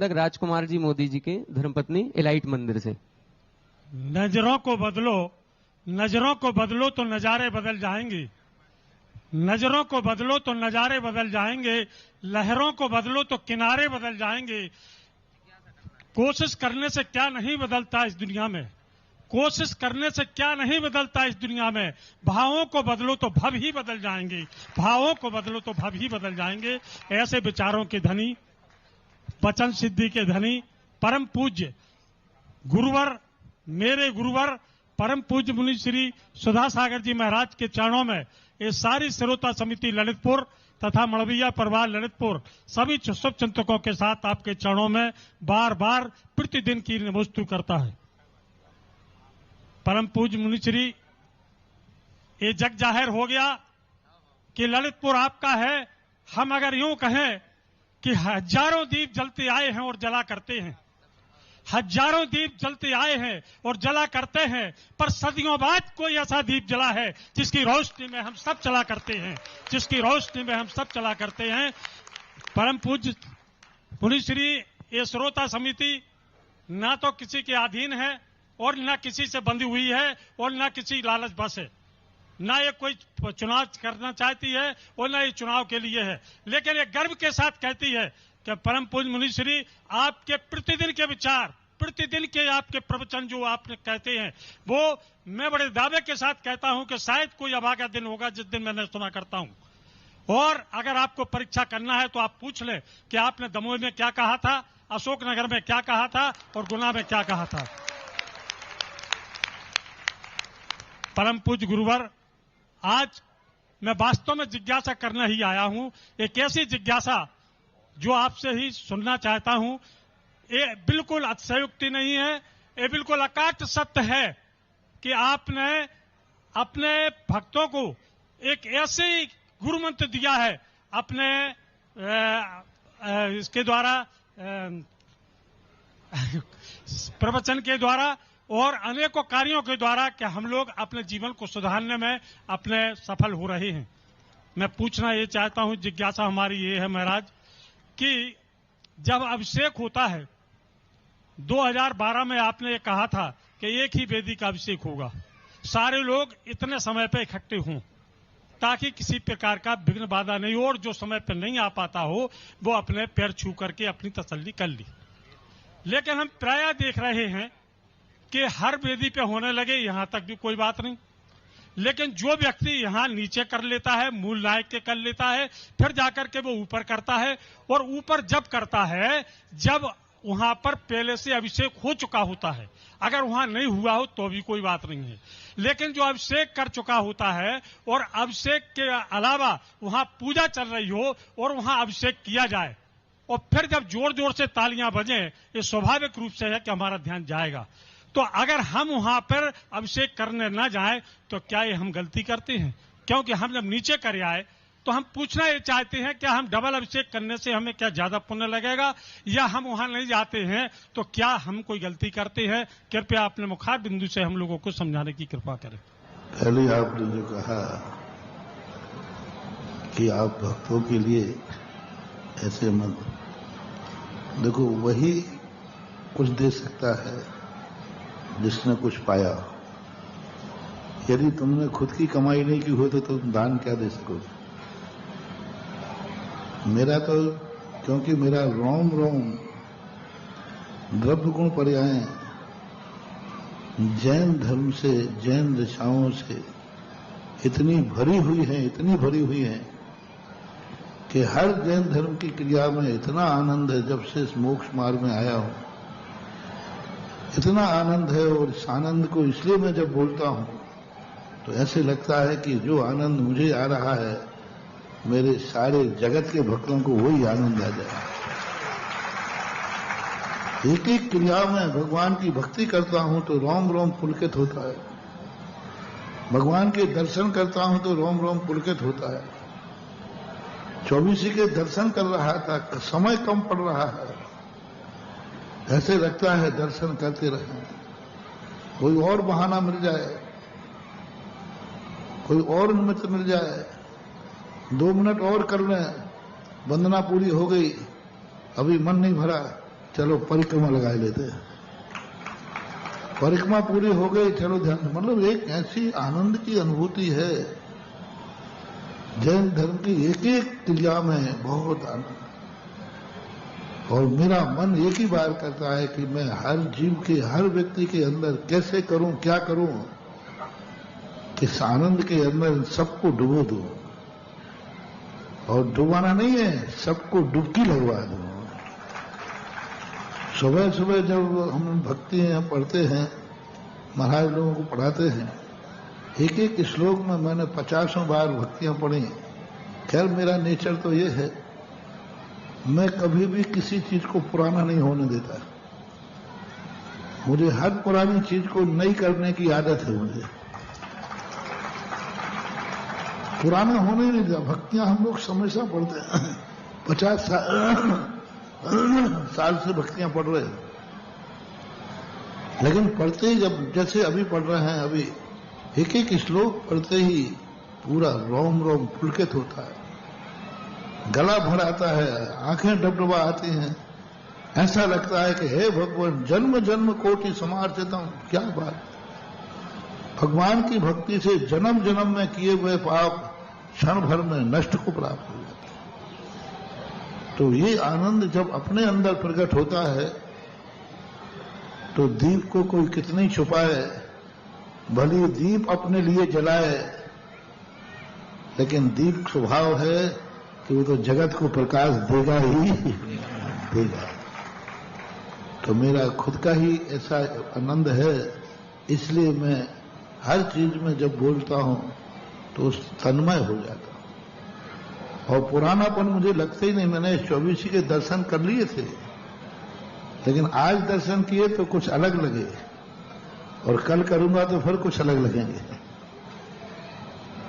संपादक राजकुमार जी मोदी जी के धर्मपत्नी इलाइट मंदिर से। नजरों को बदलो तो नजारे बदल जाएंगे। नजरों को बदलो तो नजारे बदल जाएंगे। लहरों को बदलो तो किनारे बदल जाएंगे। कोशिश करने से क्या नहीं बदलता इस दुनिया में। कोशिश करने से क्या नहीं बदलता इस दुनिया में। भावों को बदलो तो भव ही बदल जाएंगे। भावों को बदलो तो भव ही बदल जाएंगे। ऐसे विचारों के धनी, वचन सिद्धि के धनी, परम पूज्य गुरुवर, मेरे गुरुवर परम पूज्य मुनि श्री सुधा सागर जी महाराज के चरणों में ये सारी श्रोता समिति ललितपुर तथा मड़वैया परिवार ललितपुर सभी शुभ चिंतकों के साथ आपके चरणों में बार बार प्रतिदिन की नमोस्तु करता है। परम पूज्य मुनि श्री, ये जग जाहिर हो गया कि ललितपुर आपका है। हम अगर यूं कहें कि हजारों दीप जलते आए हैं और जला करते हैं, हजारों दीप जलते आए हैं और जला करते हैं, पर सदियों बाद कोई ऐसा दीप जला है जिसकी रोशनी में हम सब चला करते हैं, जिसकी रोशनी में हम सब चला करते हैं। परम पूज्य मुनि श्री, ये श्रोता समिति ना तो किसी के अधीन है और न किसी से बंधी हुई है और न किसी लालच बस है। ना ये कोई चुनाव करना चाहती है और न ये चुनाव के लिए है, लेकिन ये गर्व के साथ कहती है कि परम पूज्य मुनि श्री, आपके प्रतिदिन के विचार, प्रतिदिन के आपके प्रवचन जो आपने कहते हैं, वो मैं बड़े दावे के साथ कहता हूं कि शायद कोई अभागा दिन होगा जिस दिन मैंने सुना करता हूं। और अगर आपको परीक्षा करना है तो आप पूछ लें कि आपने दमोह में क्या कहा था, अशोकनगर में क्या कहा था और गुना में क्या कहा था। परम पूज्य गुरुवर, आज मैं वास्तव में जिज्ञासा करना ही आया हूं, एक ऐसी जिज्ञासा जो आपसे ही सुनना चाहता हूं। ये बिल्कुल अतिशयोक्ति नहीं है, ये बिल्कुल अकाट सत्य है कि आपने अपने भक्तों को एक ऐसे गुरु मंत्र दिया है अपने इसके द्वारा, प्रवचन के द्वारा और अनेकों कार्यों के द्वारा कि हम लोग अपने जीवन को सुधारने में अपने सफल हो रहे हैं। मैं पूछना ये चाहता हूं, जिज्ञासा हमारी ये है महाराज कि जब अभिषेक होता है, 2012 में आपने ये कहा था कि एक ही वेदी का अभिषेक होगा, सारे लोग इतने समय पे इकट्ठे हों ताकि किसी प्रकार का विघ्न बाधा नहीं हो और जो समय पे नहीं आ पाता हो वो अपने पैर छू करके अपनी तसल्ली कर ली। लेकिन हम प्रायः देख रहे हैं कि हर वेदी पे होने लगे, यहां तक भी कोई बात नहीं, लेकिन जो व्यक्ति यहां नीचे कर लेता है, मूल नायक के कर लेता है, फिर जाकर के वो ऊपर करता है, और ऊपर जब करता है जब वहां पर पहले से अभिषेक हो चुका होता है, अगर वहां नहीं हुआ हो तो भी कोई बात नहीं है, लेकिन जो अभिषेक कर चुका होता है और अभिषेक के अलावा वहां पूजा चल रही हो और वहां अभिषेक किया जाए और फिर जब जोर जोर से तालियां बजें, ये स्वाभाविक रूप से है कि हमारा ध्यान जाएगा। तो अगर हम वहां पर अभिषेक करने न जाएं तो क्या ये हम गलती करते हैं? क्योंकि हम जब नीचे कर आए तो हम पूछना ये चाहते हैं क्या हम डबल अभिषेक करने से हमें क्या ज्यादा पुण्य लगेगा, या हम वहां नहीं जाते हैं तो क्या हम कोई गलती करते हैं? कृपया अपने मुखार बिंदु से हम लोगों को समझाने की कृपा करें। पहले आपने जो कहा कि आप भक्तों के लिए ऐसे मत देखो, वही कुछ दे सकता है जिसने कुछ पाया। यदि तुमने खुद की कमाई नहीं की हो तो तुम दान क्या दे सकोगे? मेरा तो, क्योंकि मेरा रोम रोम द्रव्य गुण पर्याय जैन धर्म से, जैन दिशाओं से इतनी भरी हुई है कि हर जैन धर्म की क्रिया में इतना आनंद है। जब से इस मोक्ष मार्ग में आया हूं इतना आनंद है, और इस आनंद को इसलिए मैं जब बोलता हूं तो ऐसे लगता है कि जो आनंद मुझे आ रहा है मेरे सारे जगत के भक्तों को वही आनंद आ जाए। एक एक क्रिया में भगवान की भक्ति करता हूं तो रोम रोम पुलकित होता है, भगवान के दर्शन करता हूं तो रोम रोम पुलकित होता है। 24 के दर्शन कर रहा था, समय कम पड़ रहा है, ऐसे लगता है दर्शन करते रहे, कोई और बहाना मिल जाए, कोई और निमित्त मिल जाए, 2 मिनट और कर लें, वंदना पूरी हो गई, अभी मन नहीं भरा, चलो परिक्रमा लगा लेते हैं, परिक्रमा पूरी हो गई, चलो ध्यान। मतलब एक ऐसी आनंद की अनुभूति है जैन धर्म की एक एक क्रिया में, बहुत आनंद। और मेरा मन एक ही बार करता है कि मैं हर जीव के, हर व्यक्ति के अंदर कैसे करूं, क्या करूं, इस आनंद के अंदर सबको डुबो दूं। और डुबाना नहीं है, सबको डुबकी लगवा दूं। सुबह सुबह जब हम भक्तियां पढ़ते हैं, महाराज लोगों को पढ़ाते हैं, एक एक श्लोक में मैंने 50 बार भक्तियां पढ़ी। खैर मेरा नेचर तो ये है, मैं कभी भी किसी चीज को पुराना नहीं होने देता। मुझे हर पुरानी चीज को नई करने की आदत है। मुझे पुराना होने नहीं देता। भक्तियां हम लोग हमेशा पढ़ते हैं, 50 साल से भक्तियां पढ़ रहे हैं, लेकिन पढ़ते ही जब, जैसे अभी पढ़ रहे हैं, अभी एक एक श्लोक पढ़ते ही पूरा रोम रोम पुलकित होता है, गला भर आता है, आंखें डबडबा आती हैं। ऐसा लगता है कि हे भगवान, जन्म जन्म कोटि समार्जितम। क्या बात! भगवान की भक्ति से जन्म जन्म में किए हुए पाप क्षण भर में नष्ट को प्राप्त हो जाते हैं। तो ये आनंद जब अपने अंदर प्रकट होता है तो दीप को कोई कितनी छुपाए, भली दीप अपने लिए जलाए, लेकिन दीप स्वभाव है कि वो तो जगत को प्रकाश देगा ही देगा। तो मेरा खुद का ही ऐसा आनंद है, इसलिए मैं हर चीज में जब बोलता हूं तो तन्मय हो जाता हूं। और पुरानापन मुझे लगता ही नहीं। मैंने 24 के दर्शन कर लिए थे, लेकिन आज दर्शन किए तो कुछ अलग लगे, और कल करूंगा तो फिर कुछ अलग लगेंगे।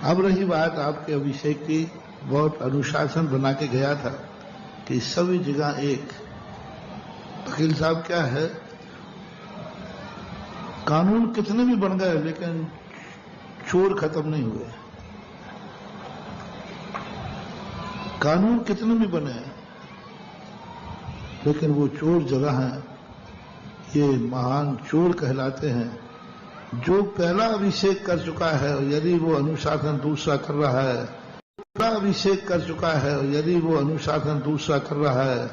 अब रही बात आपके अभिषेक की, बहुत अनुशासन बना के गया था कि सभी जगह एक। वकील साहब क्या है, कानून कितने भी बन गए लेकिन चोर खत्म नहीं हुए। कानून कितने भी बने लेकिन वो चोर जगह हैं, ये महान चोर कहलाते हैं। जो पहला अभिषेक कर चुका है और यदि वो अनुशासन दूसरा कर रहा है, पहला अभिषेक कर चुका है और यदि वो अनुशासन दूसरा कर रहा है,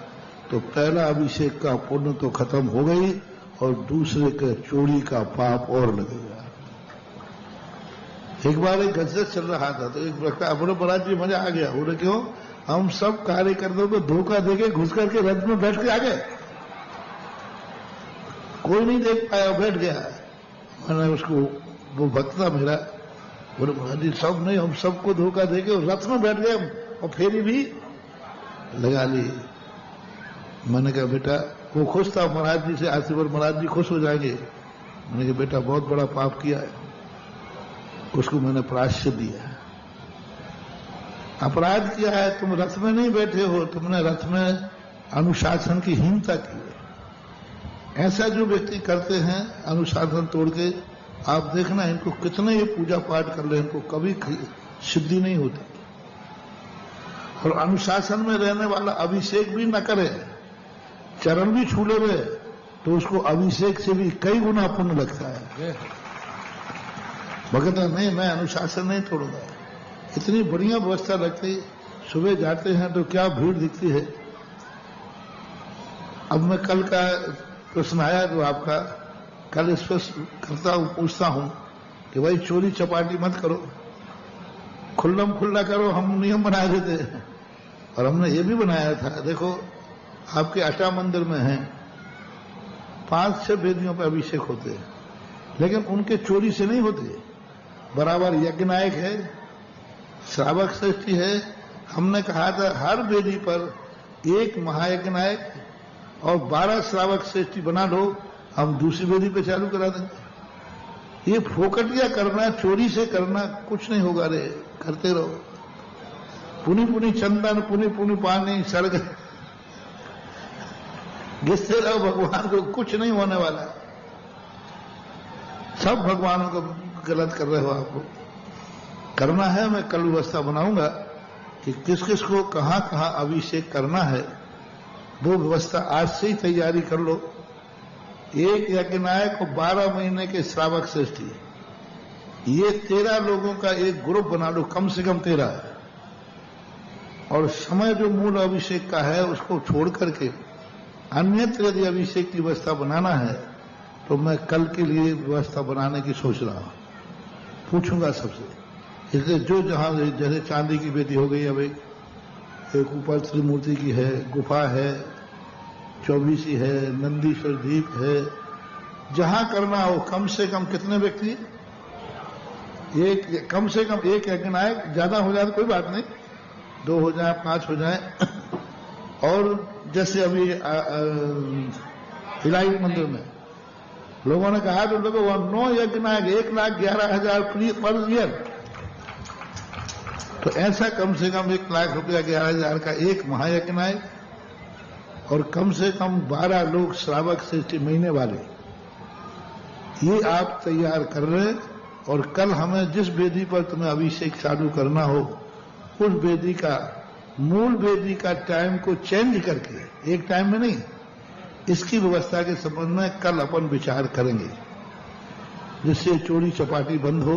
तो पहला अभिषेक का पुण्य तो खत्म हो गई और दूसरे के चोरी का पाप और लगेगा। एक बार एक गजत चल रहा था तो एक रखा अपने महाराज जी मजा आ गया। बोले क्यों? हम सब कार्यकर्ताओं को धोखा देके घुस करके रथ में बैठ के आ गए, कोई नहीं देख पाया, बैठ गया। मैंने उसको, वो भक्त था मेरा, बोले महाराज जी सब नहीं, हम सबको धोखा देके रथ में बैठ गए और फेरी भी लगा ली। मैंने कहा बेटा, वो खुश था महाराज जी से, आशीर्वाद महाराज जी खुश हो जाएंगे। मैंने कहा बेटा बहुत बड़ा पाप किया है, उसको मैंने प्रायश्चित दिया है। अपराध किया है, तुम रथ में नहीं बैठे हो, तुमने रथ में अनुशासन की हीनता की है। ऐसा जो व्यक्ति करते हैं अनुशासन तोड़ के, आप देखना इनको कितने ये पूजा पाठ कर ले, इनको कभी सिद्धि नहीं होती। और अनुशासन में रहने वाला अभिषेक भी न करे, चरण भी छू ले तो उसको अभिषेक से भी कई गुना पुण्य लगता है। भगत नहीं, मैं अनुशासन नहीं तोड़ूंगा। इतनी बढ़िया व्यवस्था रखती, सुबह जाते हैं तो क्या भीड़ दिखती है। अब मैं कल का प्रश्न आया तो आपका, कल स्पष्ट करता हूं, पूछता हूं कि भाई चोरी चपाटी मत करो, खुल्लम खुल्ला करो। हम नियम बनाए देते हैं और हमने ये भी बनाया था। देखो आपके अष्टा मंदिर में है 5-6 वेदियों पर अभिषेक होते हैं, लेकिन उनके चोरी से नहीं होते। बराबर यज्ञनायक है, श्रावक श्रेष्ठी है। हमने कहा था हर वेदी पर एक महायज्ञनायक और 12 श्रावक श्रेष्ठी बना लो, हम दूसरी वेदी पे चालू करा देंगे। ये फोकटिया करना, चोरी से करना कुछ नहीं होगा रे, करते रहो। पुनी पुनी चंदन, पुनी पुनी पानी, सड़क घिसते रहो, भगवान को कुछ नहीं होने वाला। सब भगवान को गलत कर रहे हो। आपको करना है, मैं कल व्यवस्था बनाऊंगा कि किस किस को कहां कहां अभिषेक करना है। वो व्यवस्था आज से ही तैयारी कर लो। एक यज्ञनायक और 12 महीने के श्रावक श्रेष्ठी, ये 13 लोगों का एक ग्रुप बना लो, कम से कम 13। और समय जो मूल अभिषेक का है उसको छोड़ करके अन्यत्र यदि अभिषेक की व्यवस्था बनाना है तो मैं कल के लिए व्यवस्था बनाने की सोच रहा हूं। पूछूंगा सबसे, इसलिए जो जहां जैसे चांदी की बेदी हो गई, अब एक ऊपर त्रिमूर्ति की है, गुफा है, 24 है, नंदीश्वर द्वीप है, जहां करना हो कम से कम कितने व्यक्ति, एक कम से कम एक यज्ञनायक, ज्यादा हो जाए तो कोई बात नहीं, 2 हो जाए, 5 हो जाए। और जैसे अभी इलाही मंदिर में लोगों ने कहा तो लोगों 9 यज्ञनायक 1,11,000 पर ईयर, तो ऐसा कम से कम 1,00,000 रुपया 11,000 का एक महायज्ञनायक और कम से कम 12 लोग श्रावक श्रेष्ठी महीने वाले, ये आप तैयार कर रहे हैं। और कल हमें जिस वेदी पर तुम्हें अभिषेक चालू करना हो उस वेदी का, मूल वेदी का टाइम को चेंज करके, एक टाइम में नहीं, इसकी व्यवस्था के संबंध में कल अपन विचार करेंगे, जिससे चोरी चपाटी बंद हो।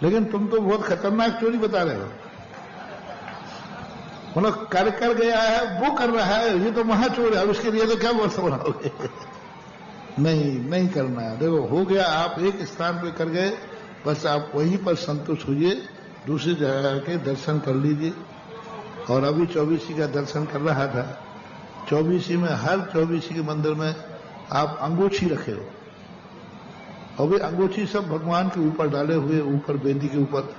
लेकिन तुम तो बहुत खतरनाक चोरी बता रहे हो, मतलब कर गया है वो कर रहा है, ये तो महाचोर है, अब इसके लिए तो क्या व्यवस्था बनाओगे? नहीं करना है। देखो हो गया, आप एक स्थान पे कर गए, बस आप वहीं पर संतुष्ट होइए, दूसरी जगह के दर्शन कर लीजिए। और अभी 24 का दर्शन कर रहा था, 24 में हर 24 के मंदिर में आप अंगूठी रखे हो, और वे अंगूठी सब भगवान के ऊपर डाले हुए, ऊपर बेदी के ऊपर,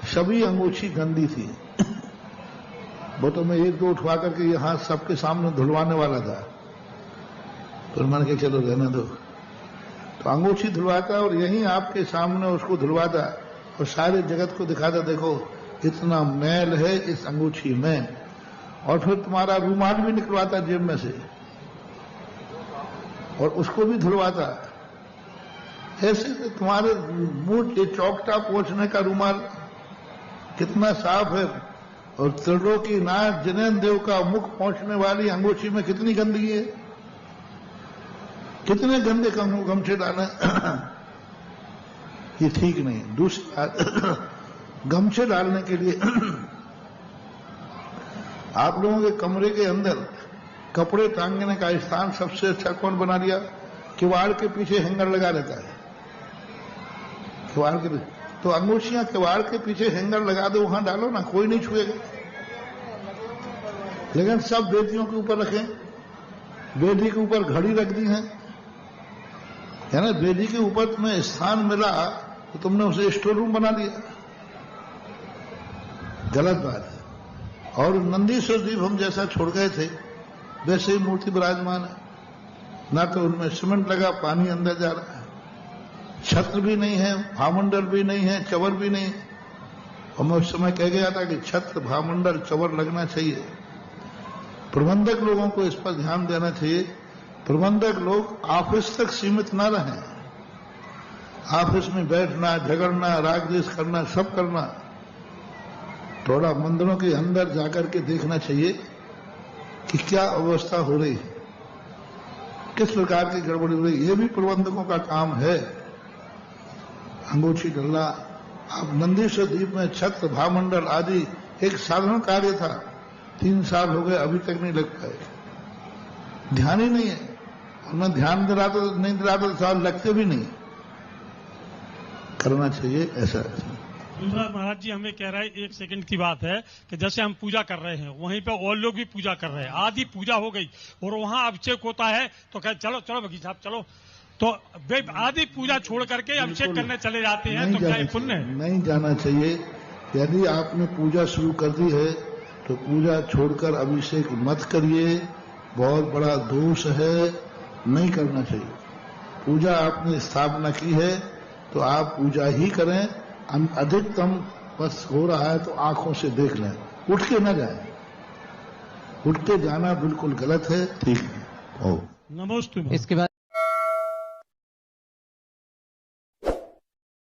सभी अंगूठी गंदी थी। वो तो मैं 1-2 उठवा करके यहां सबके सामने धुलवाने वाला था, तो मैंने कहा चलो रहने दो। तो अंगूठी धुलवाता और यहीं आपके सामने उसको धुलवाता और सारे जगत को दिखाता, देखो इतना मैल है इस अंगूठी में। और फिर तुम्हारा रूमाल भी निकलवाता जेब में से और उसको भी धुलवाता। ऐसे तुम्हारे मुंह के चौकटा पोंछने का रूमाल कितना साफ है, और त्रिलोकीनाथ जिनेन्द्र देव का मुख पहुंचने वाली अंगूठी में कितनी गंदगी है, कितने गंदे गमछे डाले। ये ठीक नहीं। दूसरी बात, गमछे डालने के लिए आप लोगों के कमरे के अंदर कपड़े टांगने का स्थान सबसे अच्छा कौन बना दिया? किवाड़ के पीछे हैंगर लगा रहता है, किवाड़ के पीछे। तो अंगूठियां किवाड़ के पीछे हैंगर लगा दो, वहां डालो ना, कोई नहीं छुएगा। लेकिन सब बेदियों के ऊपर रखें, बेदी के ऊपर घड़ी रख दी है ना, बेदी के ऊपर तुम्हें स्थान मिला तो तुमने उसे स्टोर रूम बना दिया, गलत बात है। और नंदीश्वर द्वीप हम जैसा छोड़ गए थे वैसे ही मूर्ति विराजमान है, ना तो उनमें सीमेंट लगा, पानी अंदर जा रहा है, छत्र भी नहीं है, भामंडल भी नहीं है, चवर भी नहीं। और मैं उस समय कह गया था कि छत्र, भामंडल, चवर लगना चाहिए। प्रबंधक लोगों को इस पर ध्यान देना चाहिए। प्रबंधक लोग ऑफिस तक सीमित न रहें, ऑफिस में बैठना, झगड़ना, राग द्वेष करना, सब करना। थोड़ा मंदिरों के अंदर जाकर के देखना चाहिए कि क्या अवस्था हो रही है, किस प्रकार की गड़बड़ी हो रही है। ये भी प्रबंधकों का काम है। अंगूठी डलना, अब नंदीश्वर द्वीप में छत्र, भामंडल आदि एक साधारण कार्य था, 3 साल हो गए अभी तक नहीं लग पाए, ध्यान ही नहीं है। और मैं ध्यान नहीं दिलाता तो साल लगते भी नहीं, करना चाहिए ऐसा। दूसरा महाराज जी हमें कह रहा है, 1 सेकंड की बात है कि जैसे हम पूजा कर रहे हैं वहीं पे और लोग भी पूजा कर रहे हैं, आधी पूजा हो गई और वहां अभिषेक होता है तो कहे चलो चलो बगी साहब चलो, तो आधी पूजा छोड़ करके अभिषेक करने चले जाते हैं, तो क्या ये पुण्य है? नहीं जाना चाहिए। यदि आपने पूजा शुरू कर दी है तो पूजा छोड़कर अभिषेक मत करिए, बहुत बड़ा दोष है, नहीं करना चाहिए। पूजा आपने स्थापना की है तो आप पूजा ही करें। अधिकतम बस हो रहा है तो आंखों से देख लें, उठ के न जाए। उठ के जाना बिल्कुल गलत है, ठीक है। नमस्ते। इसके बाद